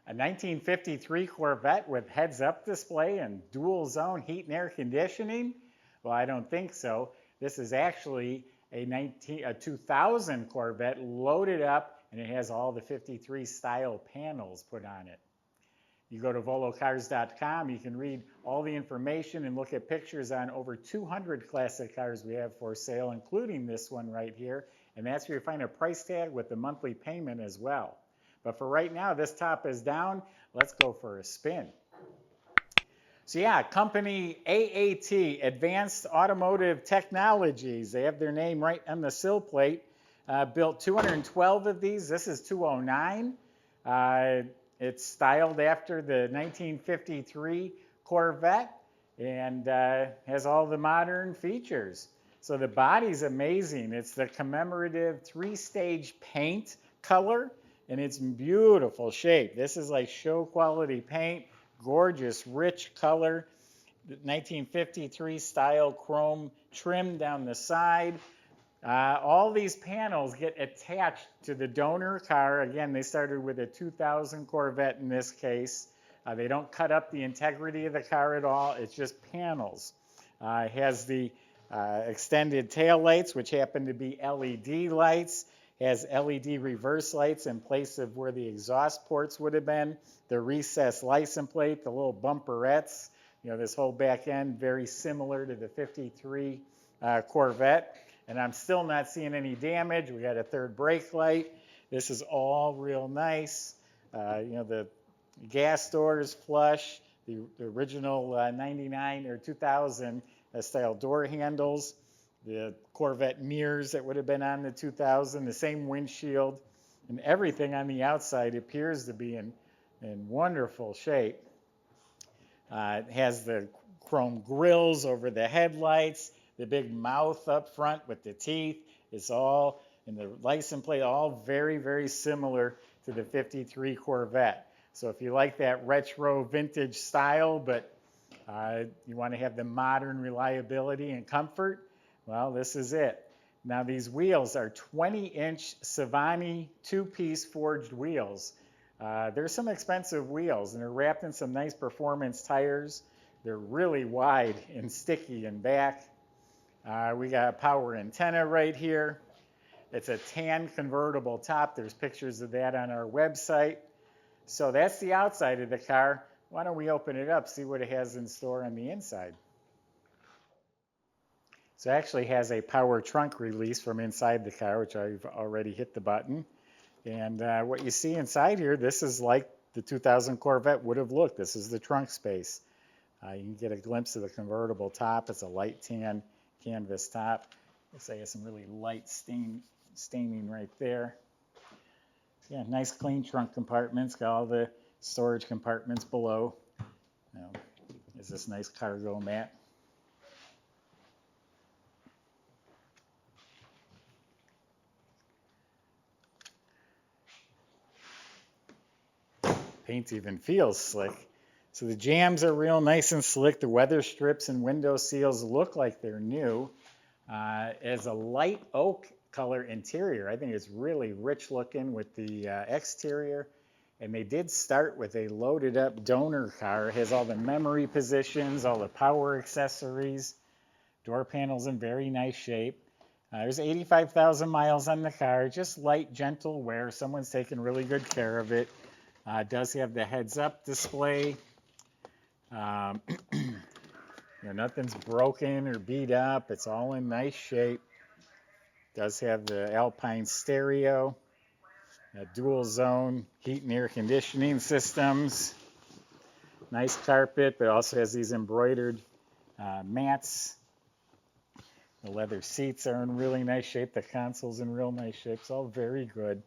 A 1953 Corvette with heads-up display and dual zone heat and air conditioning? Well, I don't think so. This is actually a 2000 Corvette loaded up, and it has all the 53 style panels put on it. You go to volocars.com, you can read all the information and look at pictures on over 200 classic cars we have for sale, including this one right here. And that's where you find a price tag with the monthly payment as well. But for right now, this top is down. Let's go for a spin. So yeah, company AAT, Advanced Automotive Technologies. They have their name right on the sill plate. Built 212 of these. This is 209. It's styled after the 1953 Corvette and has all the modern features. So the body's amazing. It's the commemorative 3-stage paint color, and it's in beautiful shape. This is like show quality paint, gorgeous, rich color. The 1953 style chrome trim down the side. All these panels get attached to the donor car. Again, they started with a 2000 Corvette in this case. They don't cut up the integrity of the car at all. It's just panels. It has the extended tail lights, which happen to be LED lights. Has LED reverse lights in place of where the exhaust ports would have been. The recessed license plate, the little bumperettes. You know, this whole back end, very similar to the 53 Corvette. And I'm still not seeing any damage. We got a third brake light. This is all real nice. You know, the gas door is flush. The original 99 or 2000 style door handles. The Corvette mirrors that would have been on the 2000. The same windshield. And everything on the outside appears to be in wonderful shape. It has the chrome grills over the headlights. The big mouth up front with the teeth. It's all, and the license plate, all very, very similar to the 53 Corvette. So if you like that retro vintage style, but you want to have the modern reliability and comfort, well, this is it. Now these wheels are 20-inch Savini 2-piece forged wheels. They're some expensive wheels, and they're wrapped in some nice performance tires. They're really wide and sticky in back. We got a power antenna right here. It's a tan convertible top. There's pictures of that on our website. So that's the outside of the car. Why don't we open it up, see what it has in store on the inside. So it actually has a power trunk release from inside the car, which I've already hit the button. And what you see inside here, this is like the 2000 Corvette would have looked. This is the trunk space. You can get a glimpse of the convertible top. It's a light tan canvas top. Looks like it has some really light staining right there. Yeah, nice clean trunk compartments. Got all the storage compartments below. Now, there's this nice cargo mat. Paint even feels slick. So the jambs are real nice and slick. The weather strips and window seals look like they're new. As a light oak color interior, I think it's really rich looking with the exterior. And they did start with a loaded up donor car. It has all the memory positions, all the power accessories. Door panels in very nice shape. There's 85,000 miles on the car. Just light, gentle wear. Someone's taken really good care of it. It does have the heads-up display. Nothing's broken or beat up. It's all in nice shape. Does have the Alpine stereo, dual zone heat and air conditioning systems. Nice carpet, but also has these embroidered mats. The leather seats are in really nice shape. The console's in real nice shape. It's all very good.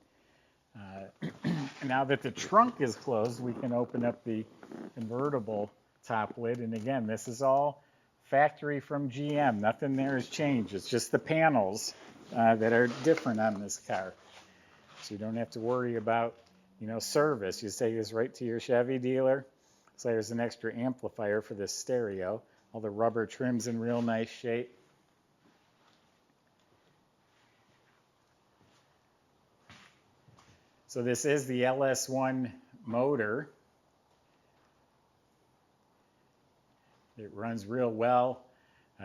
Now that the trunk is closed, we can open up the convertible top lid. And again, this is all factory from GM. Nothing there has changed. It's just the panels that are different on this car. So you don't have to worry about, service. You take this right to your Chevy dealer. So there's an extra amplifier for the stereo. All the rubber trim's in real nice shape. So this is the LS1 motor. It runs real well.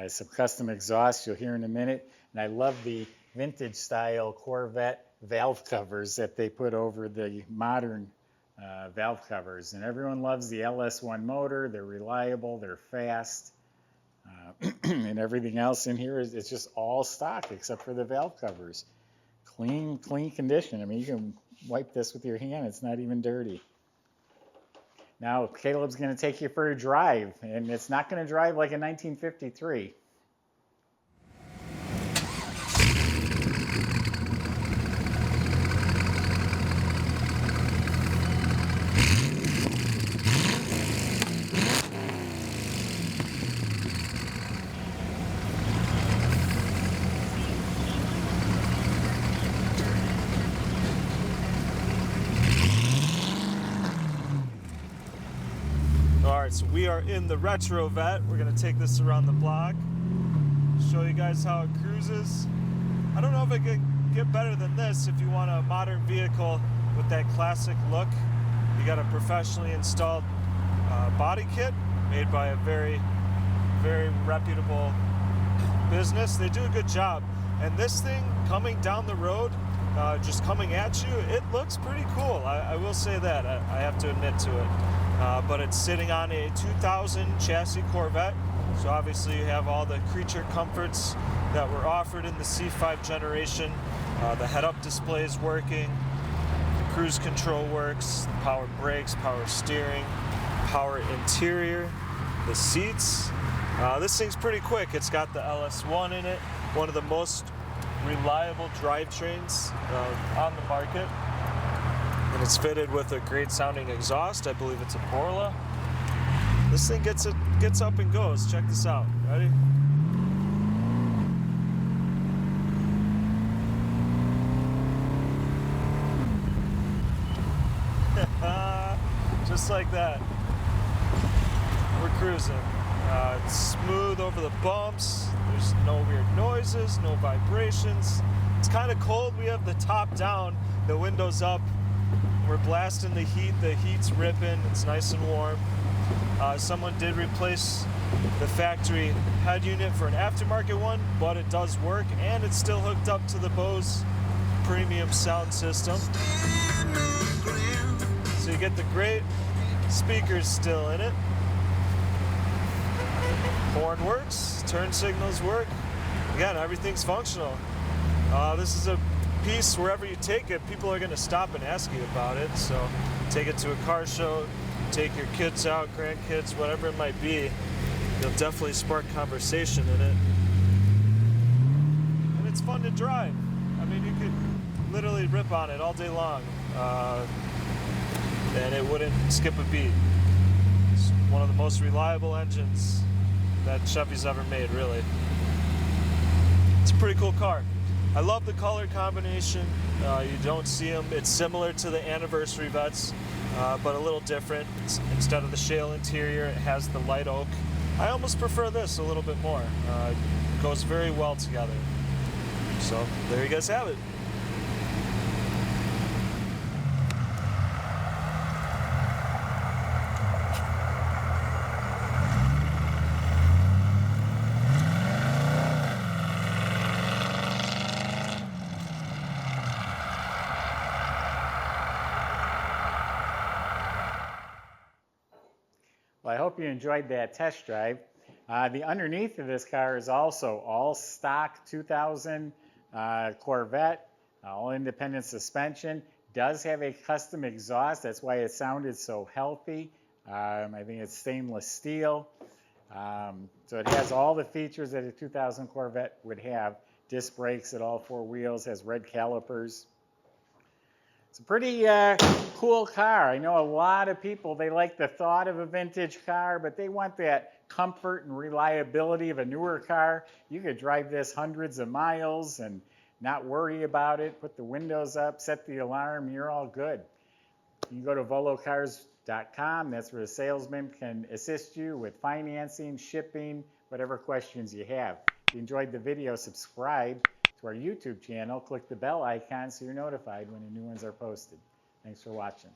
Some custom exhaust you'll hear in a minute. And I love the vintage style Corvette valve covers that they put over the modern valve covers. And everyone loves the LS1 motor. They're reliable, they're fast. And everything else in here it's just all stock except for the valve covers. Clean condition. I mean, you can wipe this with your hand. It's not even dirty. Now, Caleb's going to take you for a drive, and it's not going to drive like a 1953. Alright, so we are in the Retro Vette. We're going to take this around the block, show you guys how it cruises. I don't know if it could get better than this if you want a modern vehicle with that classic look. You got a professionally installed body kit made by a very, very reputable business. They do a good job. And this thing coming down the road, just coming at you, it looks pretty cool. I will say that. I have to admit to it. But it's sitting on a 2000 chassis Corvette, so obviously you have all the creature comforts that were offered in the C5 generation. The head-up display is working, the cruise control works, power brakes, power steering, power interior, the seats. This thing's pretty quick. It's got the LS1 in it, one of the most reliable drivetrains on the market. And it's fitted with a great sounding exhaust. I believe it's a Borla. This thing gets up and goes. Check this out. Ready? Just like that. We're cruising. It's smooth over the bumps. There's no weird noises, no vibrations. It's kind of cold. We have the top down, the windows up. We're blasting the heat. The heat's ripping. It's nice and warm. Someone did replace the factory head unit for an aftermarket one, but it does work, and it's still hooked up to the Bose premium sound system. So you get the great speakers still in it. Horn works. Turn signals work. Again, everything's functional. This is a piece, wherever you take it, people are going to stop and ask you about it. So take it to a car show, take your kids out, grandkids, whatever it might be. You'll definitely spark conversation in it. And it's fun to drive. I mean, you could literally rip on it all day long, and it wouldn't skip a beat. It's one of the most reliable engines that Chevy's ever made, really. It's a pretty cool car. I love the color combination. You don't see them. It's similar to the anniversary Vettes, but a little different. Instead of the shale interior, it has the light oak. I almost prefer this a little bit more. It goes very well together. So there you guys have it. Well, I hope you enjoyed that test drive. The underneath of this car is also all stock 2000 Corvette, all independent suspension. Does have a custom exhaust. That's why it sounded so healthy. I think it's stainless steel. So it has all the features that a 2000 Corvette would have. Disc brakes at all four wheels, has red calipers. It's a pretty cool car. I know a lot of people, they like the thought of a vintage car, but they want that comfort and reliability of a newer car. You could drive this hundreds of miles and not worry about it, put the windows up, set the alarm, you're all good. You can go to volocars.com. That's where the salesman can assist you with financing, shipping, whatever questions you have. If you enjoyed the video, subscribe to our YouTube channel. Click the bell icon so you're notified when the new ones are posted. Thanks for watching.